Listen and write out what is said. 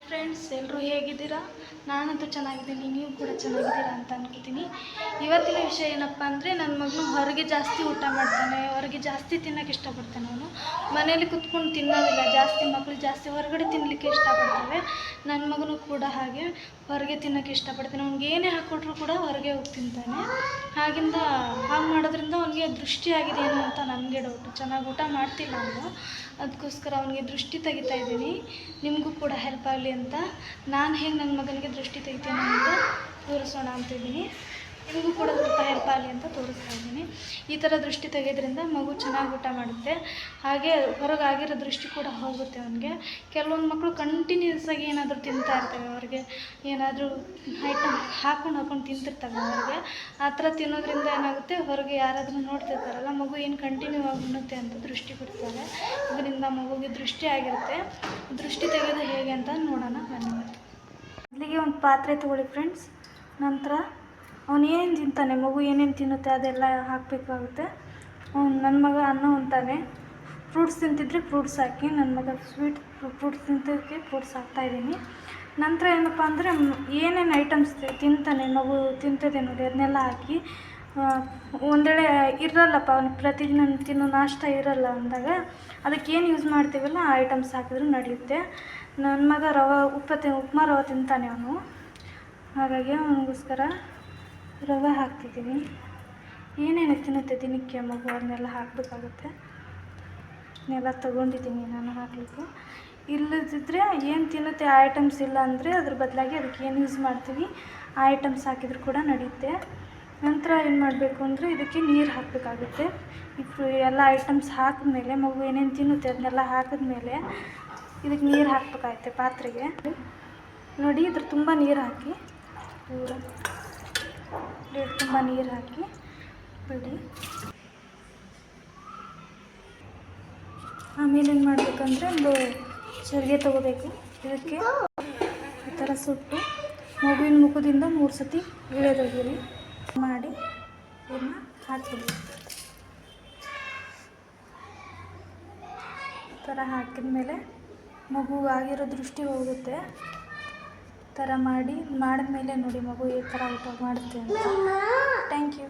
Friends, ಎಲ್ಲರೂ ಹೇಗಿದ್ದೀರಾ? ನಾನಂತೂ ಚೆನ್ನಾಗಿದ್ದೀನಿ, ನೀವು ಕೂಡ ಚೆನ್ನಾಗಿದ್ದೀರಾ ಅಂತ ಅನ್ಕೋತೀನಿ. ಇವತ್ತಿನ ವಿಷಯ ಏನಪ್ಪ ಅಂದರೆ, ನನ್ನ ಮಗನು ಹೊರಗೆ ಜಾಸ್ತಿ ಊಟ ಮಾಡ್ತಾನೆ, ಹೊರಗೆ ಜಾಸ್ತಿ ತಿನ್ನೋಕ್ಕೆ ಇಷ್ಟಪಡ್ತಾನೆ. ಅವನು ಮನೇಲಿ ಕುತ್ಕೊಂಡು ತಿನ್ನೋದಿಲ್ಲ ಜಾಸ್ತಿ. ಮಕ್ಕಳು ಜಾಸ್ತಿ ಹೊರಗಡೆ ತಿನ್ನಲಿಕ್ಕೆ ಇಷ್ಟಪಡ್ತವೆ. ನನ್ನ ಮಗನು ಕೂಡ ಹಾಗೆ ಹೊರಗೆ ತಿನ್ನೋಕ್ಕೆ ಇಷ್ಟಪಡ್ತಾನೆ. ಅವ್ನಿಗೆ ಏನೇ ಹಾಕ್ಕೊಟ್ರು ಕೂಡ ಹೊರಗೆ ಹೋಗಿ ತಿಂತಾನೆ. ಹಾಗೆ ಮಾಡೋದ್ರಿಂದ ಅವನಿಗೆ ದೃಷ್ಟಿ ಆಗಿದೆಯೇನೋ ಅಂತ ನನಗೆ ಡೌಟು. ಚೆನ್ನಾಗಿ ಊಟ ಮಾಡ್ತಿಲ್ಲ ಅವನು. ಅದಕ್ಕೋಸ್ಕರ ಅವನಿಗೆ ದೃಷ್ಟಿ ತೆಗಿತಾ ಇದ್ದೀನಿ. ನಿಮಗೂ ಕೂಡ ಹೆಲ್ಪ್ ಆಗಲಿ ಅಂತ ನಾನು ಹೇಗೆ ನನ್ನ ಮಗನಿಗೆ ದೃಷ್ಟಿ ತೆಗಿತೀನಿ ಅಂತ ತೋರಿಸೋಣ ಅಂತಿದ್ದೀನಿ. ನಿಮಗೂ ಕೂಡ ಸ್ವಲ್ಪ ಹೆಲ್ಪ್ ಆಗಲಿ ಅಂತ ತೋರಿಸ್ತಾ ಇದ್ದೀನಿ. ಈ ಥರ ದೃಷ್ಟಿ ತೆಗೆಯೋದ್ರಿಂದ ಮಗು ಚೆನ್ನಾಗಿ ಊಟ ಮಾಡುತ್ತೆ. ಹಾಗೆ ಹೊರಗಾಗಿರೋ ದೃಷ್ಟಿ ಕೂಡ ಹೋಗುತ್ತೆ ಅವನಿಗೆ. ಕೆಲವೊಂದು ಮಕ್ಕಳು ಕಂಟಿನ್ಯೂಸ್ ಆಗಿ ಏನಾದರೂ ತಿಂತಾ ಇರ್ತವೆ, ಅವ್ರಿಗೆ ಏನಾದರೂ ಐಟಮ್ ಹಾಕ್ಕೊಂಡು ತಿಂತಿರ್ತವೆ ಹೊರಗೆ. ಆ ಥರ ತಿನ್ನೋದ್ರಿಂದ ಏನಾಗುತ್ತೆ, ಹೊರಗೆ ಯಾರಾದರೂ ನೋಡ್ತಿರ್ತಾರಲ್ಲ, ಮಗು ಏನು ಕಂಟಿನ್ಯೂ ಆಗಿ ಉಣ್ಣುತ್ತೆ ಅಂತ ದೃಷ್ಟಿ ಬಿಡ್ತಾರೆ. ಇದರಿಂದ ಮಗುಗೆ ದೃಷ್ಟಿ ಆಗಿರುತ್ತೆ. ದೃಷ್ಟಿ ತೆಗೆಯೋದು ಹೇಗೆ ಅಂತ ನೋಡೋಣ ಬನ್ನಿ. ಮೊದಲಿಗೆ ಒಂದು ಪಾತ್ರೆ ತೊಗೊಳ್ಳಿ ಫ್ರೆಂಡ್ಸ್. ನಂತರ ಅವನು ಏನೇನು ತಿಂತಾನೆ, ಮಗು ಏನೇನು ತಿನ್ನುತ್ತೆ ಅದೆಲ್ಲ ಹಾಕಬೇಕಾಗುತ್ತೆ. ನನ್ನ ಮಗ ಅನ್ನ ಉಣ್ತಾನೆ. ಫ್ರೂಟ್ಸ್ ತಿಂತಿದ್ರೆ ಫ್ರೂಟ್ಸ್ ಹಾಕಿ, ನನ್ನ ಮಗ ಫ್ರೂಟ್ಸ್ ತಿಂತೋದಕ್ಕೆ ಫ್ರೂಟ್ಸ್ ಹಾಕ್ತಾಯಿದ್ದೀನಿ. ನಂತರ ಏನಪ್ಪ ಅಂದರೆ, ಏನೇನು ಐಟಮ್ಸ್ ತಿಂತಾನೆ ಮಗು ತಿಂತದೆ ನೋಡಿ ಅದನ್ನೆಲ್ಲ ಹಾಕಿ, ಒಂದು ವೇಳೆ ಇರಲ್ಲಪ್ಪ ಅವ್ನು ಪ್ರತಿದಿನ ತಿನ್ನೋ ನಾಷ್ಟ ಇರಲ್ಲ ಅಂದಾಗ ಅದಕ್ಕೇನು ಯೂಸ್ ಮಾಡ್ತೀವಲ್ಲ ಆ ಐಟಮ್ಸ್ ಹಾಕಿದ್ರೂ ನಡೆಯುತ್ತೆ. ನನ್ನ ಮಗ ಉಪ್ಮಾ ರವೆ ತಿಂತಾನೆ ಅವನು. ಹಾಗಾಗಿ ಅವನಿಗೋಸ್ಕರ ರವೆ ಹಾಕ್ತಿದ್ದೀನಿ. ಏನೇನು ತಿನ್ನುತ್ತೆ ದಿನಕ್ಕೆ ಮಗು ಅದನ್ನೆಲ್ಲ ಹಾಕಬೇಕಾಗುತ್ತೆ. ಇದನ್ನೆಲ್ಲ ತೊಗೊಂಡಿದ್ದೀನಿ ನಾನು ಹಾಕಲಿಕ್ಕೆ. ಇಲ್ಲದಿದ್ದರೆ ಏನು ತಿನ್ನುತ್ತೆ ಆ ಐಟಮ್ಸ್ ಇಲ್ಲ ಅಂದರೆ ಅದ್ರ ಬದಲಾಗಿ ಅದಕ್ಕೆ ಏನು ಯೂಸ್ ಮಾಡ್ತೀವಿ ಆ ಐಟಮ್ಸ್ ಹಾಕಿದರೂ ಕೂಡ ನಡೆಯುತ್ತೆ. ನಂತರ ಏನು ಮಾಡಬೇಕು ಅಂದರೆ, ಇದಕ್ಕೆ ನೀರು ಹಾಕಬೇಕಾಗುತ್ತೆ. ಎಲ್ಲ ಐಟಮ್ಸ್ ಹಾಕಿದ್ಮೇಲೆ ಮಗು ಏನೇನು ತಿನ್ನುತ್ತೆ ಅದನ್ನೆಲ್ಲ ಹಾಕಿದ್ಮೇಲೆ ಇದಕ್ಕೆ ನೀರು ಹಾಕಬೇಕಾಗುತ್ತೆ ಪಾತ್ರೆಗೆ. ನೋಡಿ, ಇದ್ರ ತುಂಬ ನೀರು ಹಾಕಿ, ತುಂಬ ನೀರು ಹಾಕಿ ಬಿಡಿ. ಆಮೇಲೆ ಏನು ಮಾಡಬೇಕಂದ್ರೆ, ಒಂದು ಚರಿಗೆ ತೊಗೋಬೇಕು. ಇದಕ್ಕೆ ಈ ಥರ ಸುಟ್ಟು ಮಗುವಿನ ಮುಖದಿಂದ 3 ಸತಿ ಇಳಿದೋಗಿರಿ ಮಾಡಿ ಇದನ್ನ ಹಾಕಿಬಿಡಿ. ಈ ಥರ ಹಾಕಿದ್ಮೇಲೆ ಮಗು ಆಗಿರೋ ದೃಷ್ಟಿ ಹೋಗುತ್ತೆ. ಈ ಥರ ಮಾಡಿದ್ಮೇಲೆ ನೋಡಿ ಮಗು ಈ ಥರ ಊಟ ಮಾಡುತ್ತೆ ಅಂತ. Thank you.